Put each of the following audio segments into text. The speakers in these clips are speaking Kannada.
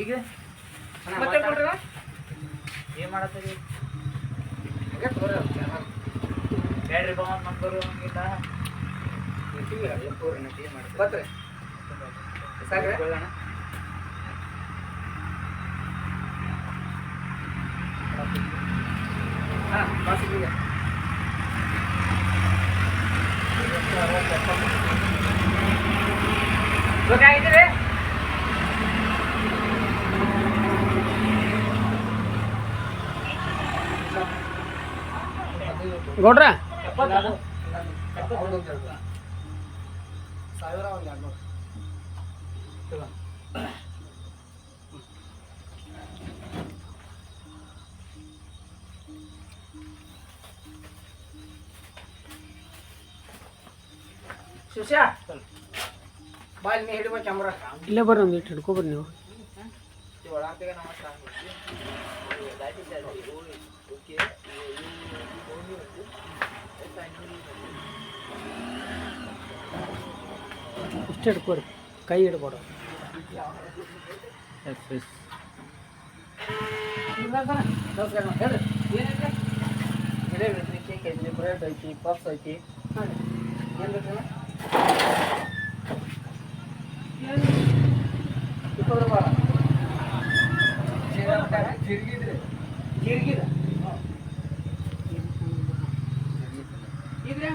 ಈಗ ಮತ್ತೆ ಕೊಡ್ರಿ ಏನು ಮಾಡತ್ತೀರಿ ಹೇಳ್ರಿ ಬಾ ನಂಬರು ಹಂಗಿಲ್ಲ ಬತ್ರಿ ಸಾಕ್ರಿ ಕೊಳ್ಳೋಣ ಹಾಂ ಬಾಸಿಗೆ ಬೇಕಾಗಿದ್ದೀರಿ ಗೌಡ್ರ ಸಾವಿರ ಒಂದು 200 ಶಿಷ್ಯ ಬಾಲ್ ನೀ ಹಿಡಿಬ ಕ್ಯಾಮ್ರಾ ಇಲ್ಲೇ ಬರ್ರಿ ಒಂದು ಇಟ್ಟು ಹಿಡ್ಕೊಬರ್ರಿ ನೀವು ಒಳಗೆ ನಮಸ್ಕಾರ ಇಷ್ಟು ಹಿಡ್ಕೊರಿ ಕೈ ಹಿಡ್ಕೊಡು ನಮಸ್ಕಾರ ಹೇಳ್ರಿ ಏನೈತೆ ಜಿಲೇಬಿ ಐತಿ ಕೇಕ್ ಐತಿ ಬ್ರೆಡ್ ಐತಿ ಪಫ್ಸ್ ಐತಿ ಹಾಂ ಏನು ಬೇಕಲ್ಲ 20 ರೂಪಾಯಿ ಜೀರಿಗಿದ್ರಿ ಜೀರಿಗಿದ ಇದ್ರೆ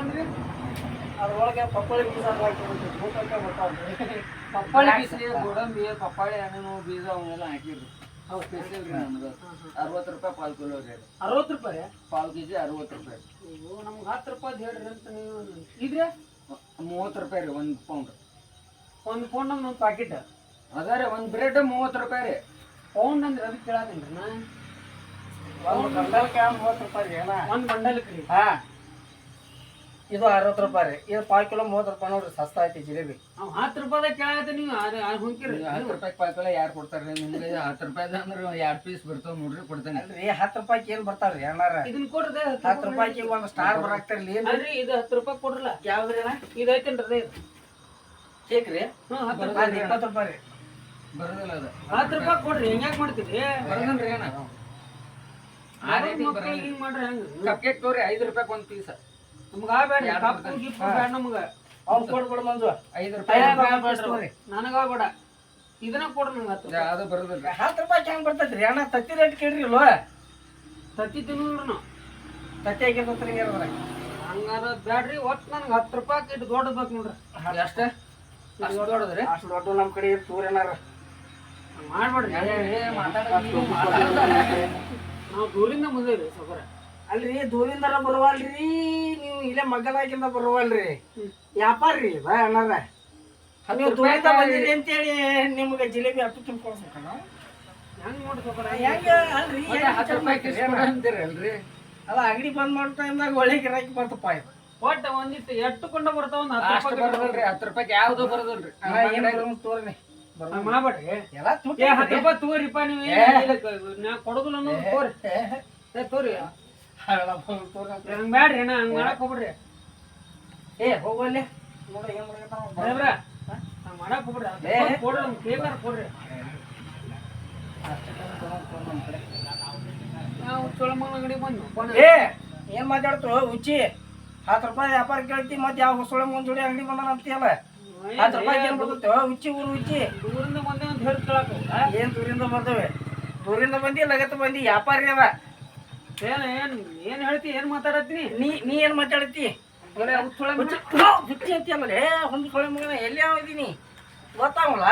ಅಂದ್ರೆ ಅದ್ರೊಳಗೆ ಪಪ್ಪಾಳಿ ಬೀಜ ಪಪ್ಪಾಳಿ ಬೀಜ ಗೋಡಂಬಿ ಪಪ್ಪಾಳಿ ಹಣ್ಣು ಬೀಜ ಅವನ್ನೆಲ್ಲ ಹಾಕಿರ್ರಿ ಹೌದು ಸ್ಪೆಷಲ್ ರೀ ನಮ್ದು 60 ರೂಪಾಯಿ ಪಾವು ಕಿಲೋ ರೀ 60 ರೂಪಾಯಿ ಪಾವು ಕೆಜಿ 60 ರೂಪಾಯಿ ಅಯ್ಯೋ ನಮ್ಗೆ 10 ರೂಪಾಯಿ ಹೇಳ್ರಿ ಅಂತ ನೀವು ಇದ್ರೆ 30 ರೂಪಾಯಿ ರೀ 1 ಪೌಂಡ್ ಒಂದು ಪೌಂಡ್ ಒಂದು ಪ್ಯಾಕೆಟ್ ಅದ ರೀ ಒಂದು ಬ್ರೆಡ್ 30 ರೂಪಾಯಿ ರೀ ಪೌಂಡ್ ಅಂದ್ರೆ ಅದಕ್ಕೆ ಕೇಳತ್ತೀನಿ ನಾ ಒಂದು ಬಂಡಲ್ಗೆ 30 ರೂಪಾಯಿ ರೀ ಅಣ್ಣ ಒಂದು ಬಂಡಲ್ಗೆ ರೀ ಹಾಂ ಇದು 60 ರೂಪಾಯಿ ರೀ ಇದು ಪಾವು ಕಿಲೋ 30 ರೂಪಾಯಿ ನೋಡ್ರಿ ಸಸ್ತಾ ಐತಿ ಜಿಲೇಬಿ ನಾವು 10 ರೂಪಾಯಿದಾಗ ಕೇಳತ್ತೆ ನೀವು ಹೊಂಕಿರಿ 10 ರೂಪಾಯಿ ಪಾವು ಕಿಲೋ ಯಾರು ಕೊಡ್ತಾರೆ ನಿಮ್ಗೆ 10 ರೂಪಾಯಿದ ಅಂದ್ರೆ 2 ಪೀಸ್ ಬರ್ತಾವ ನೋಡ್ರಿ ಕೊಡ್ತೇನೆ ಅಲ್ರಿ 10 ರೂಪಾಯಿಗೆ ಏನು ಬರ್ತಾವ್ರಿ ಅಣ್ಣಾರ ಇದನ್ನ ಕೊಡ್ರಿ 10 ರೂಪಾಯಿಗೆ ಒಂದು ಸ್ಟಾರ್ ಬರಾಕ್ತಾರಲ್ಲ ಏನು ಅಲ್ರಿ ಇದು 10 ರೂಪಾಯಿ ಕೊಡ್ರಲ್ಲ ಯಾವ್ದ್ರಿ ಅಣ್ಣ ಇದು ಐತೇನ್ರಿ ಇದು ಕೇಕ್ ರೀ ಹ್ಞೂ 10 ರೂಪಾಯಿ 20 ರೂಪಾಯಿ ರೀ ಬರೋದಿಲ್ಲ ಅದು 10 ರೂಪಾಯಿ ಕೊಡ್ರಿ ಹೆಂಗ್ಯಾಕೆ ಮಾಡ್ತೀರಿ ಬರೋದನ್ರಿ ಏನ ಆ ರೇಟಿಗೆ ಬರೋಲ್ಲ ಹಿಂಗೆ ಮಾಡ್ರಿ ಹೆಂಗೆ ಕಪ್ ಕೇಕ್ ತೋರಿ 5 ರೂಪಾಯಿ ಒಂದು ಪೀಸ್ ನಮ್ಗೆ ಆಗ್ಬೇಡ ಕಪ್ಪು ಗಿಪ್ಪು ಬೇಡ ನಮ್ಗೆ ಅವ್ನು ಕೊಡ್ಬಿಡು ಮಂಜು 5 ರೂಪಾಯಿ ನನಗೆ ಆಗ್ಬೇಡ ಇದನ್ನ ಕೊಡ್ರಿ ನಂಗೆ 10 ರೂಪಾಯಿ ಅದು ಬರೋದಿಲ್ಲ 10 ರೂಪಾಯಿ ಹೆಂಗೆ ಬರ್ತೈತ್ರಿ ಅಣ್ಣ ತತ್ತಿ ರೇಟ್ ಕೇಳ್ರಿ ಇಲ್ವ ತತ್ತಿ ತಿನ್ನೋದ್ರಿ ನಾವು ತತ್ತಿ ಹಾಕಿರ್ತೈತ್ರಿ ಹಿಂಗಾರ ಹಂಗಾರ ಬ್ಯಾಡ್ರಿ ಒಟ್ಟು ನನಗೆ 10 ರೂಪಾಯಿ ಇಟ್ಟು ದೊಡ್ಡದು ಬೇಕು ನೋಡ್ರಿ ಅಷ್ಟೇ ಅಷ್ಟು ದೊಡ್ಡದ್ರಿ ಅಷ್ಟು ದೊಡ್ಡ ನಮ್ಮ ಕಡೆ ತೂರ್ ಏನಾರ ಮಾಡ್ಬೇಡ್ರಿ ನಾವು ದೂರಿಂದ ಬಂದೇವ್ರಿ ಸೊಬರ ಅಲ್ರಿ ದೂರಿಂದಾರ ಬರುವಲ್ರಿ ನೀವು ಇಲ್ಲೇ ಮಗ್ಗಲಾಗಿಂದ ಬರುವಲ್ರಿ ವ್ಯಾಪಾರ ರೀ ಬಾ ಅಣ್ಣಾರ ನೀವು ದೂರಿಂದ ಬಂದಿರಿ ಅಂತೇಳಿ ನಿಮ್ಗೆ ಜಿಲೇಬಿ ಹತ್ತು ತಿನ್ಕೊಳ್ಬೇಕಲ್ಲ ಹೆಂಗ್ ನೋಡಿ ಸೊಬರ ಹೆಂಗೆ ಅಲ್ರಿ 10 ರೂಪಾಯಿ ಅಂತೀರಿ ಅಲ್ರಿ ಅಲ್ಲ ಅಂಗಡಿ ಬಂದ್ ಮಾಡೋ ಟೈಮ್ದಾಗ ಒಳ್ಳೆ ಗಿರಾಕಿ ಬರ್ತಪ್ಪ ಇದು ಒಟ್ಟು ಒಂದಿಟ್ಟು ಎಟ್ಟುಕೊಂಡ ಬರ್ತಾವ ಒಂದು 10 ರೂಪಾಯಿ ಬರೋದಿಲ್ರಿ 10 ರೂಪಾಯಿ ಯಾವ್ದು ಬರೋದಿಲ್ರಿ ಏನು ತೋರಿ ಮಾಡ್ಬೇಡ್ರಿ ಎಲ್ಲ 10 ರೂಪಾಯಿ ತಗೋರಿಪ್ಪ ನೀವು ನಾ ಕೊಡೋದಿಲ್ಲ ಅನ್ನೋದು ತೋರಿ ತೋರಿ ಹಂಗೆ ಬ್ಯಾಡ್ರಿ ಅಣ್ಣ ಹಂಗೆ ಮಾಡಕ್ ಹೋಗ್ಬಿಡ್ರಿ ಹೋಗಲ್ಲಿ ನೋಡ್ರಿ ಏನು ಮಾಡ್ರಿ ಹಂಗೆ ಮಾಡಕ್ ಹೋಗ್ಬಿಡ್ರಿ ಕೊಡ್ರಿ ನಮ್ಗೆ ಕೇಕಾರ ಕೊಡ್ರಿ ನಾವು ಚೋಳಮ್ಮನ ಅಂಗಡಿ ಬಂದು ಏನು ಮಾತಾಡ್ತು ಹುಚ್ಚಿ 10 ರೂಪಾಯಿ ವ್ಯಾಪಾರ ಕೇಳ್ತಿ ಮತ್ತೆ ಯಾವ ಸೊಳಮ್ಮನ ಜೋಡಿ ಅಂಗಡಿ ಬಂದಾನ ಅಂತೀಯಲ್ಲ 10 ರೂಪಾಯಿ ಏನು ಬರ್ತೈತೆ ಹುಚ್ಚಿ ಊರು ಹುಚ್ಚಿ ದೂರಿಂದ ಬಂದೆ ಅಂತ ಹೇಳಿ ಕೇಳಕ್ಕೆ ಏನು ದೂರಿಂದ ಬರ್ತವೆ ದೂರಿಂದ ಬಂದು ಲಗತ್ತು ಬಂದು ವ್ಯಾಪಾರಿ ಅದ ಏನು ಹೇಳ್ತಿ ಏನು ಮಾತಾಡತ್ತೀನಿ ನೀ ಏನು ಮಾತಾಡತ್ತಿ ಹುಚ್ಚಿ ಅಂತೀಯಲ್ಲ ಒಂದು ಸೊಳೆ ಮಗನ ಎಲ್ಲಿ ಯಾವ ಇದೀನಿ ಗೊತ್ತಾಗಲ್ಲ